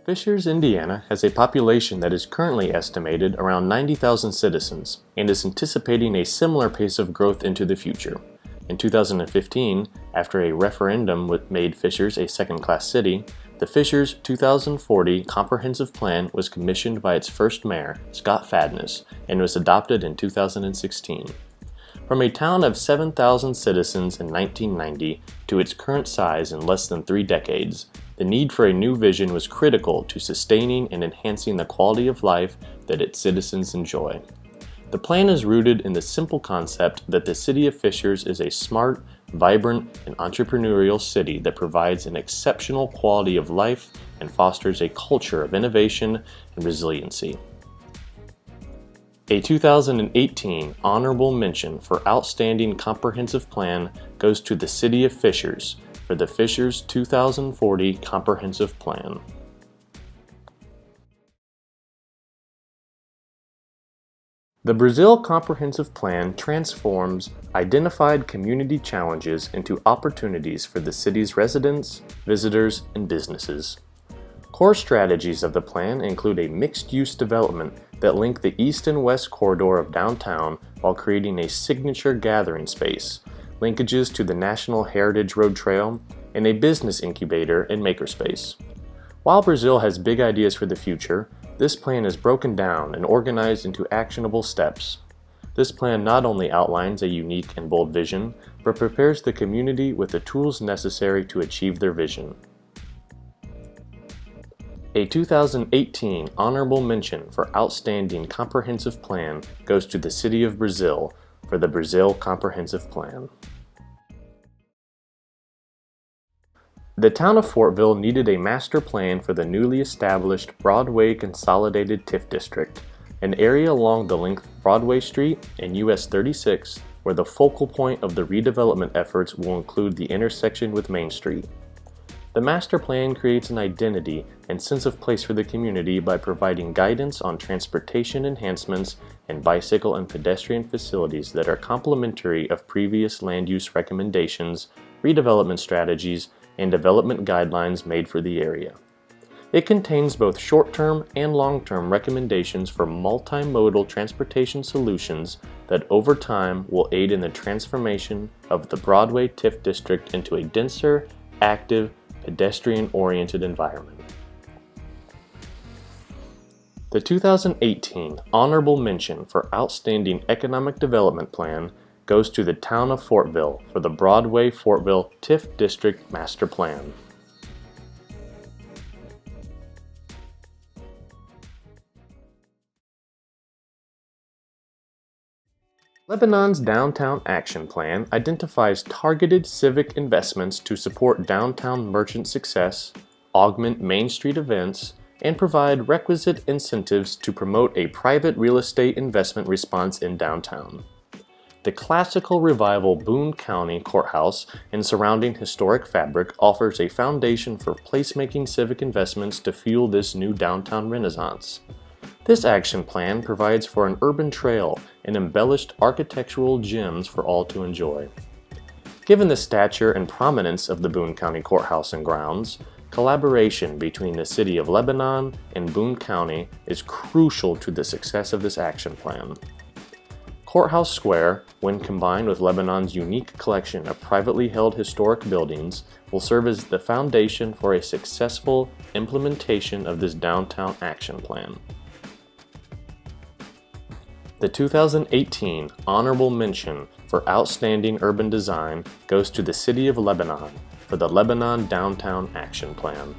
Fishers, Indiana has a population that is currently estimated around 90,000 citizens and is anticipating a similar pace of growth into the future. In 2015, after a referendum made Fishers a second-class city, the Fishers 2040 Comprehensive Plan was commissioned by its first mayor, Scott Fadness, and was adopted in 2016. From a town of 7,000 citizens in 1990 to its current size in less than 3 decades, the need for a new vision was critical to sustaining and enhancing the quality of life that its citizens enjoy. The plan is rooted in the simple concept that the city of Fishers is a smart, vibrant, and entrepreneurial city that provides an exceptional quality of life and fosters a culture of innovation and resiliency. A 2018 honorable mention for Outstanding Comprehensive Plan goes to the City of Fishers for the Fishers 2040 Comprehensive Plan. The Brazil Comprehensive Plan transforms identified community challenges into opportunities for the city's residents, visitors, and businesses. Core strategies of the plan include a mixed-use development that link the east and west corridor of downtown while creating a signature gathering space, linkages to the National Heritage Road Trail, and a business incubator and makerspace. While Brazil has big ideas for the future, this plan is broken down and organized into actionable steps. This plan not only outlines a unique and bold vision, but prepares the community with the tools necessary to achieve their vision. A 2018 honorable mention for Outstanding Comprehensive Plan goes to the City of Brazil for the Brazil Comprehensive Plan. The town of Fortville needed a master plan for the newly established Broadway Consolidated TIF District, an area along the length of Broadway Street and US 36 where the focal point of the redevelopment efforts will include the intersection with Main Street. The master plan creates an identity and sense of place for the community by providing guidance on transportation enhancements and bicycle and pedestrian facilities that are complementary of previous land use recommendations, redevelopment strategies, and development guidelines made for the area. It contains both short-term and long-term recommendations for multimodal transportation solutions that over time will aid in the transformation of the Broadway TIF district into a denser, active, pedestrian-oriented environment. The 2018 honorable mention for Outstanding Economic Development Plan goes to the town of Fortville for the Broadway-Fortville TIF District Master Plan. Lebanon's Downtown Action Plan identifies targeted civic investments to support downtown merchant success, augment Main Street events, and provide requisite incentives to promote a private real estate investment response in downtown. The classical revival Boone County Courthouse and surrounding historic fabric offers a foundation for placemaking civic investments to fuel this new downtown renaissance. This action plan provides for an urban trail and embellished architectural gems for all to enjoy. Given the stature and prominence of the Boone County Courthouse and grounds, collaboration between the City of Lebanon and Boone County is crucial to the success of this action plan. Courthouse Square, when combined with Lebanon's unique collection of privately held historic buildings, will serve as the foundation for a successful implementation of this downtown action plan. The 2018 honorable mention for Outstanding Urban Design goes to the City of Lebanon for the Lebanon Downtown Action Plan.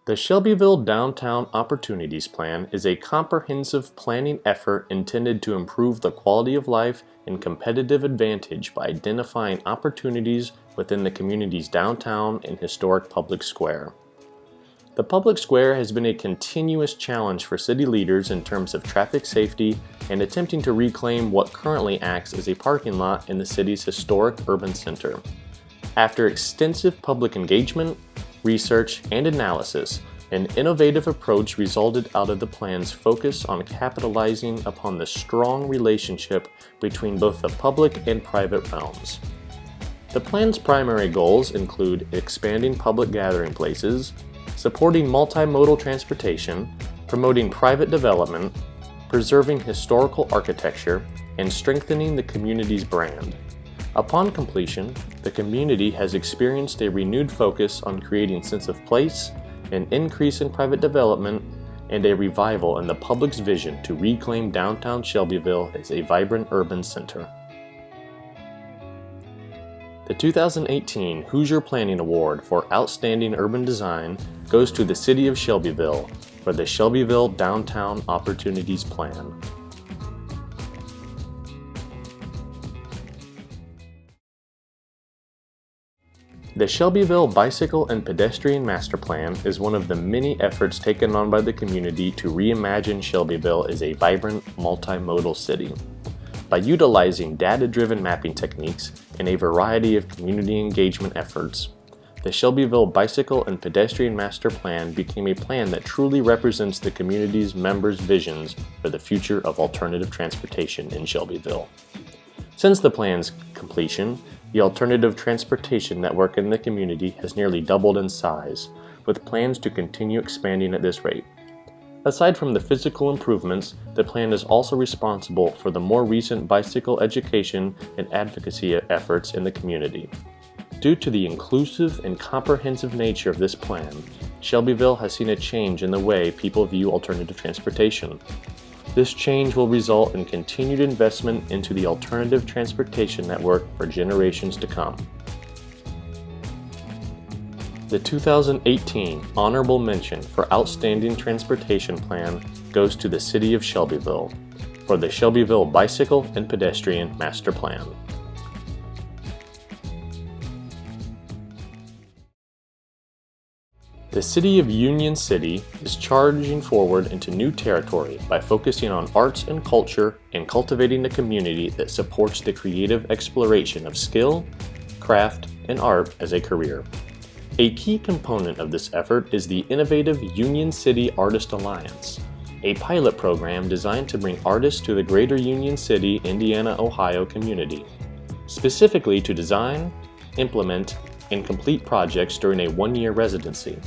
The Shelbyville Downtown Opportunities Plan is a comprehensive planning effort intended to improve the quality of life and competitive advantage by identifying opportunities within the community's downtown and historic public square. The public square has been a continuous challenge for city leaders in terms of traffic safety and attempting to reclaim what currently acts as a parking lot in the city's historic urban center. After extensive public engagement, research, and analysis, An innovative approach resulted out of the plan's focus on capitalizing upon the strong relationship between both the public and private realms. The plan's primary goals include expanding public gathering places, supporting multimodal transportation, promoting private development, preserving historical architecture, and strengthening the community's brand. Upon completion, the community has experienced a renewed focus on creating sense of place, an increase in private development, and a revival in the public's vision to reclaim downtown Shelbyville as a vibrant urban center. The 2018 Hoosier Planning Award for Outstanding Urban Design goes to the City of Shelbyville for the Shelbyville Downtown Opportunities Plan. The Shelbyville Bicycle and Pedestrian Master Plan is one of the many efforts taken on by the community to reimagine Shelbyville as a vibrant, multimodal city. By utilizing data-driven mapping techniques and a variety of community engagement efforts, the Shelbyville Bicycle and Pedestrian Master Plan became a plan that truly represents the community's members' visions for the future of alternative transportation in Shelbyville. Since the plan's completion, the alternative transportation network in the community has nearly doubled in size, with plans to continue expanding at this rate. Aside from the physical improvements, the plan is also responsible for the more recent bicycle education and advocacy efforts in the community. Due to the inclusive and comprehensive nature of this plan, Shelbyville has seen a change in the way people view alternative transportation. This change will result in continued investment into the alternative transportation network for generations to come. The 2018 Honorable Mention for Outstanding Transportation Plan goes to the City of Shelbyville for the Shelbyville Bicycle and Pedestrian Master Plan. The City of Union City is charging forward into new territory by focusing on arts and culture and cultivating a community that supports the creative exploration of skill, craft, and art as a career. A key component of this effort is the innovative Union City Artist Alliance, a pilot program designed to bring artists to the greater Union City, Indiana, Ohio community, specifically to design, implement, and complete projects during a one-year residency.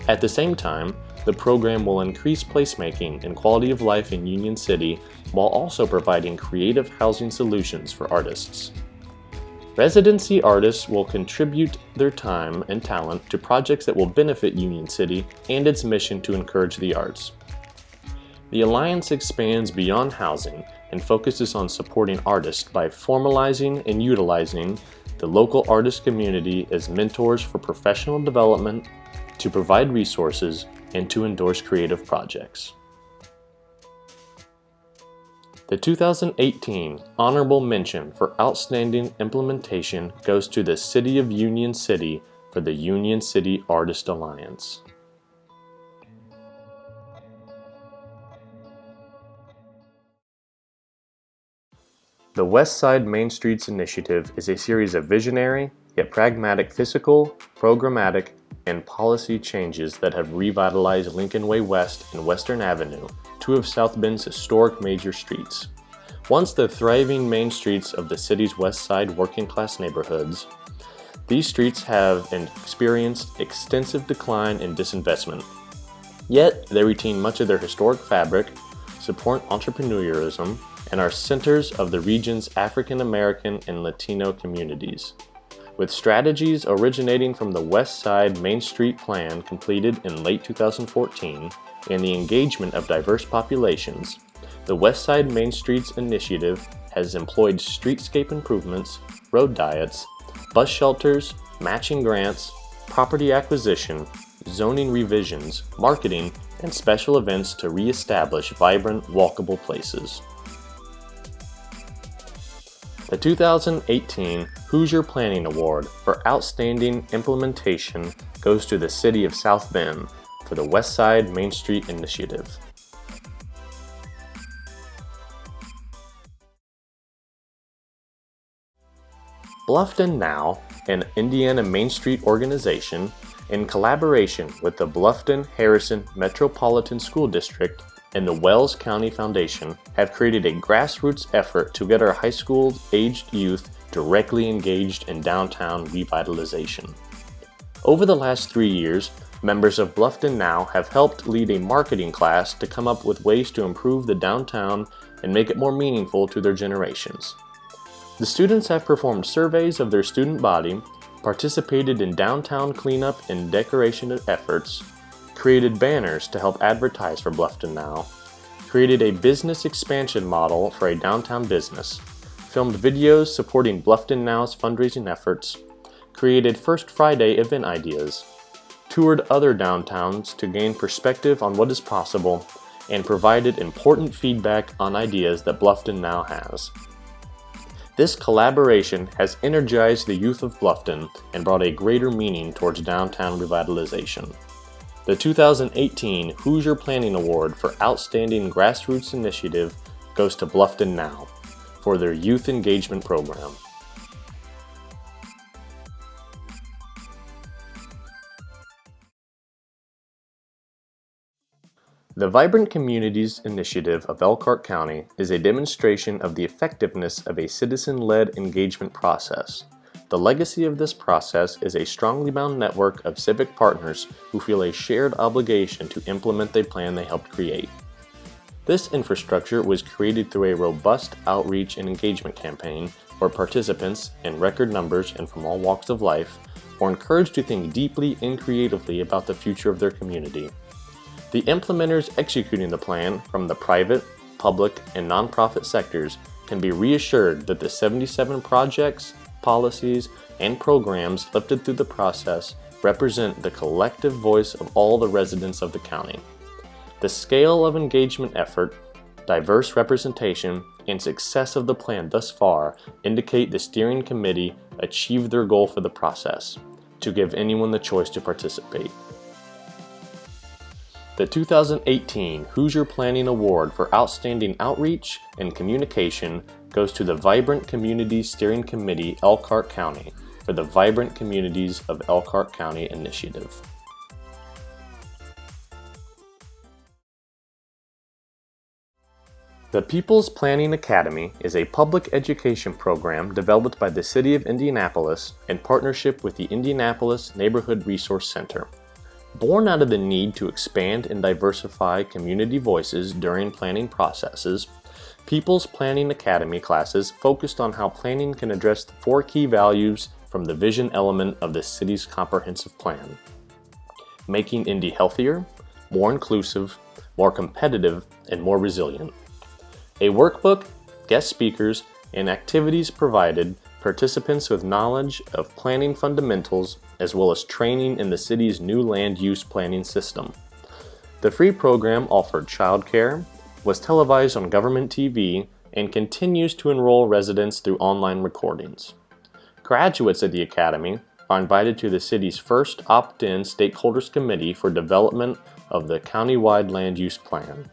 At the same time, the program will increase placemaking and quality of life in Union City while also providing creative housing solutions for artists. Residency artists will contribute their time and talent to projects that will benefit Union City and its mission to encourage the arts. The Alliance expands beyond housing and focuses on supporting artists by formalizing and utilizing the local artist community as mentors for professional development, to provide resources, and to endorse creative projects. The 2018 Honorable Mention for Outstanding Implementation goes to the City of Union City for the Union City Artist Alliance. The Westside Main Streets Initiative is a series of visionary, yet pragmatic physical, programmatic, and policy changes that have revitalized Lincoln Way West and Western Avenue, two of South Bend's historic major streets. Once the thriving main streets of the city's West Side working-class neighborhoods, these streets have experienced extensive decline and disinvestment. Yet, they retain much of their historic fabric, support entrepreneurism, and are centers of the region's African American and Latino communities. With strategies originating from the West Side Main Street Plan completed in late 2014 and the engagement of diverse populations, the West Side Main Streets Initiative has employed streetscape improvements, road diets, bus shelters, matching grants, property acquisition, zoning revisions, marketing, and special events to reestablish vibrant, walkable places. The 2018 Hoosier Planning Award for Outstanding Implementation goes to the City of South Bend for the West Side Main Street Initiative. Bluffton Now, an Indiana Main Street organization, in collaboration with the Bluffton-Harrison Metropolitan School District and the Wells County Foundation, have created a grassroots effort to get our high school-aged youth directly engaged in downtown revitalization. Over the last 3 years, members of Bluffton Now have helped lead a marketing class to come up with ways to improve the downtown and make it more meaningful to their generations. The students have performed surveys of their student body, participated in downtown cleanup and decoration efforts, created banners to help advertise for Bluffton Now, created a business expansion model for a downtown business, filmed videos supporting Bluffton Now's fundraising efforts, created First Friday event ideas, toured other downtowns to gain perspective on what is possible, and provided important feedback on ideas that Bluffton Now has. This collaboration has energized the youth of Bluffton and brought a greater meaning towards downtown revitalization. The 2018 Hoosier Planning Award for Outstanding Grassroots Initiative goes to Bluffton Now for their youth engagement program. The Vibrant Communities Initiative of Elkhart County is a demonstration of the effectiveness of a citizen-led engagement process. The legacy of this process is a strongly bound network of civic partners who feel a shared obligation to implement the plan they helped create. This infrastructure was created through a robust outreach and engagement campaign where participants, in record numbers and from all walks of life, were encouraged to think deeply and creatively about the future of their community. The implementers executing the plan from the private, public, and nonprofit sectors can be reassured that the 77 projects, policies, and programs lifted through the process represent the collective voice of all the residents of the county. The scale of engagement effort, diverse representation, and success of the plan thus far indicate the steering committee achieved their goal for the process, to give anyone the choice to participate. The 2018 Hoosier Planning Award for Outstanding Outreach and Communication goes to the Vibrant Communities Steering Committee, Elkhart County, for the Vibrant Communities of Elkhart County initiative. The People's Planning Academy is a public education program developed by the City of Indianapolis in partnership with the Indianapolis Neighborhood Resource Center. Born out of the need to expand and diversify community voices during planning processes, People's Planning Academy classes focused on how planning can address the 4 key values from the vision element of the city's comprehensive plan: making Indy healthier, more inclusive, more competitive, and more resilient. A workbook, guest speakers, and activities provided participants with knowledge of planning fundamentals as well as training in the city's new land use planning system. The free program offered childcare, was televised on government TV, and continues to enroll residents through online recordings. Graduates of the Academy are invited to the city's first opt-in stakeholders committee for development of the countywide land use plan.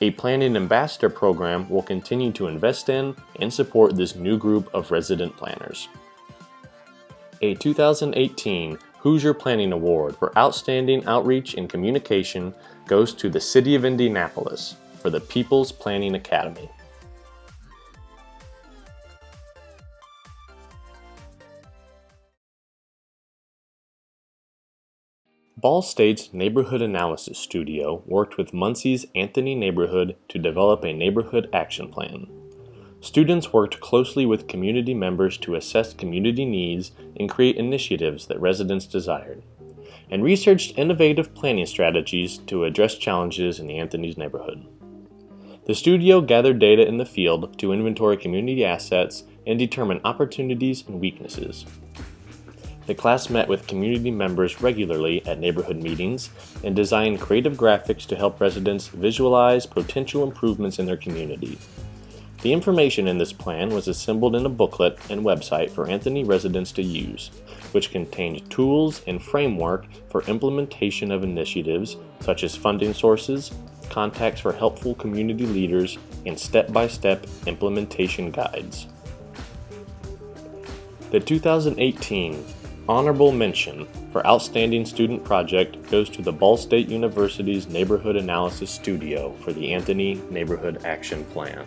A Planning Ambassador program will continue to invest in and support this new group of resident planners. A 2018 Hoosier Planning Award for Outstanding Outreach and Communication goes to the City of Indianapolis for the People's Planning Academy. Ball State's Neighborhood Analysis Studio worked with Muncie's Anthony Neighborhood to develop a neighborhood action plan. Students worked closely with community members to assess community needs and create initiatives that residents desired, and researched innovative planning strategies to address challenges in the Anthony's neighborhood. The studio gathered data in the field to inventory community assets and determine opportunities and weaknesses. The class met with community members regularly at neighborhood meetings and designed creative graphics to help residents visualize potential improvements in their community. The information in this plan was assembled in a booklet and website for Anthony residents to use, which contained tools and framework for implementation of initiatives such as funding sources, contacts for helpful community leaders, and step-by-step implementation guides. The 2018 honorable mention for outstanding student project goes to the Ball State University's Neighborhood Analysis Studio for the Anthony Neighborhood Action Plan.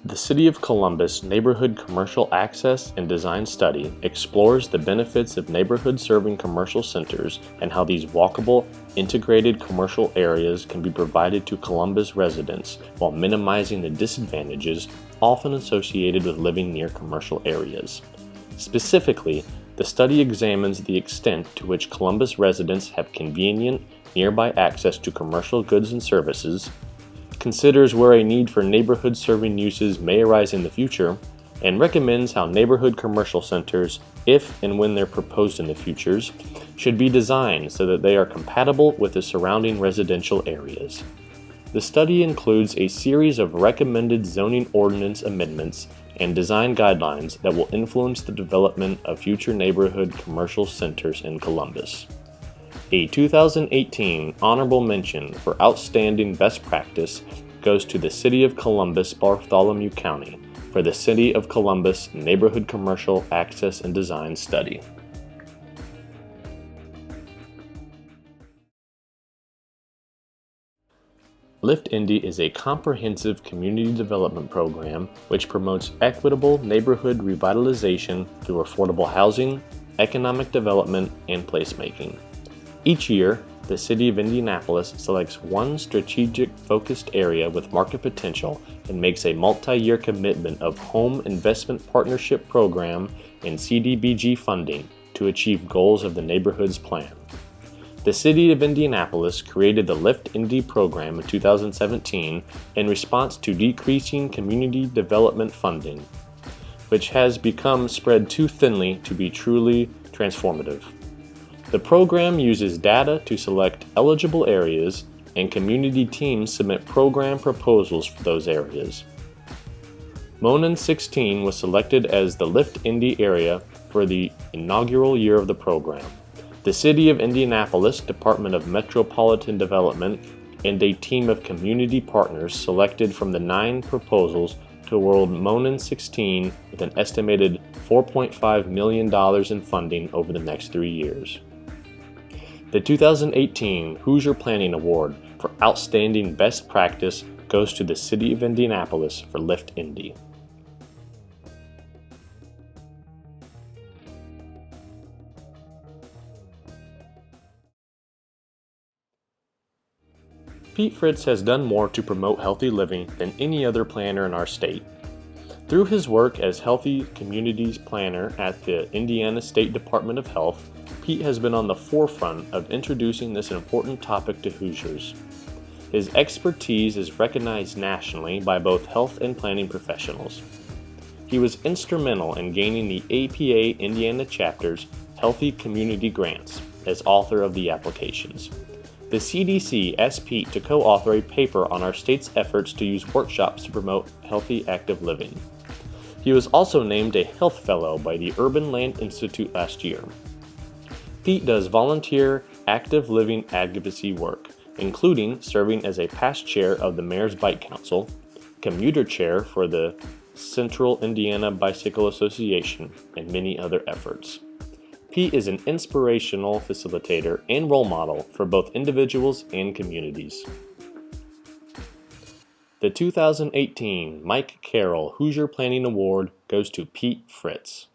The City of Columbus Neighborhood Commercial Access and Design Study explores the benefits of neighborhood-serving commercial centers and how these walkable, integrated commercial areas can be provided to Columbus residents while minimizing the disadvantages often associated with living near commercial areas. Specifically, the study examines the extent to which Columbus residents have convenient, nearby access to commercial goods and services, considers where a need for neighborhood-serving uses may arise in the future, and recommends how neighborhood commercial centers, if and when they're proposed in the futures, should be designed so that they are compatible with the surrounding residential areas. The study includes a series of recommended zoning ordinance amendments and design guidelines that will influence the development of future neighborhood commercial centers in Columbus. A 2018 honorable mention for outstanding best practice goes to the City of Columbus, Bartholomew County for the City of Columbus Neighborhood Commercial Access and Design Study. Lift Indy is a comprehensive community development program which promotes equitable neighborhood revitalization through affordable housing, economic development, and placemaking. Each year, the City of Indianapolis selects one strategic focused area with market potential and makes a multi-year commitment of Home Investment Partnership Program and CDBG funding to achieve goals of the neighborhood's plan. The City of Indianapolis created the Lift Indy program in 2017 in response to decreasing community development funding, which has become spread too thinly to be truly transformative. The program uses data to select eligible areas, and community teams submit program proposals for those areas. Monon 16 was selected as the Lift Indy area for the inaugural year of the program. The City of Indianapolis Department of Metropolitan Development and a team of community partners selected from the 9 proposals to award Monon 16 with an estimated $4.5 million in funding over the next 3 years. The 2018 Hoosier Planning Award for Outstanding Best Practice goes to the City of Indianapolis for Lift Indy. Fritz has done more to promote healthy living than any other planner in our state. Through his work as Healthy Communities Planner at the Indiana State Department of Health, Pete has been on the forefront of introducing this important topic to Hoosiers. His expertise is recognized nationally by both health and planning professionals. He was instrumental in gaining the APA Indiana chapter's Healthy Community Grants as author of the applications. The CDC asked Pete to co-author a paper on our state's efforts to use workshops to promote healthy, active living. He was also named a Health Fellow by the Urban Land Institute last year. Pete does volunteer active living advocacy work, including serving as a past chair of the Mayor's Bike Council, commuter chair for the Central Indiana Bicycle Association, and many other efforts. Pete is an inspirational facilitator and role model for both individuals and communities. The 2018 Mike Carroll Hoosier Planning Award goes to Pete Fritz.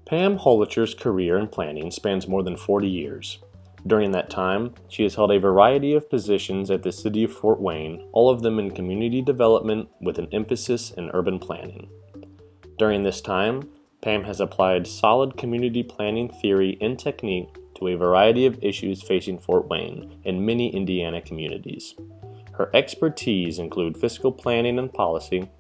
Pam Halter's career in planning spans more than 40 years. During that time, she has held a variety of positions at the City of Fort Wayne, all of them in community development with an emphasis in urban planning. During this time, Pam has applied solid community planning theory and technique to a variety of issues facing Fort Wayne and many Indiana communities. Her expertise include fiscal planning and policy,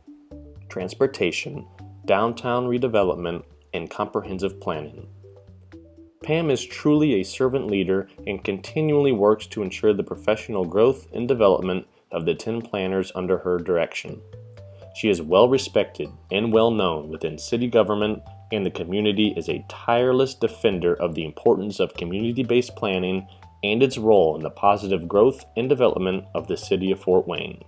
transportation, downtown redevelopment, and comprehensive planning. Pam is truly a servant leader and continually works to ensure the professional growth and development of the 10 planners under her direction. She is well respected and well known within city government, and the community is a tireless defender of the importance of community-based planning and its role in the positive growth and development of the city of Fort Wayne.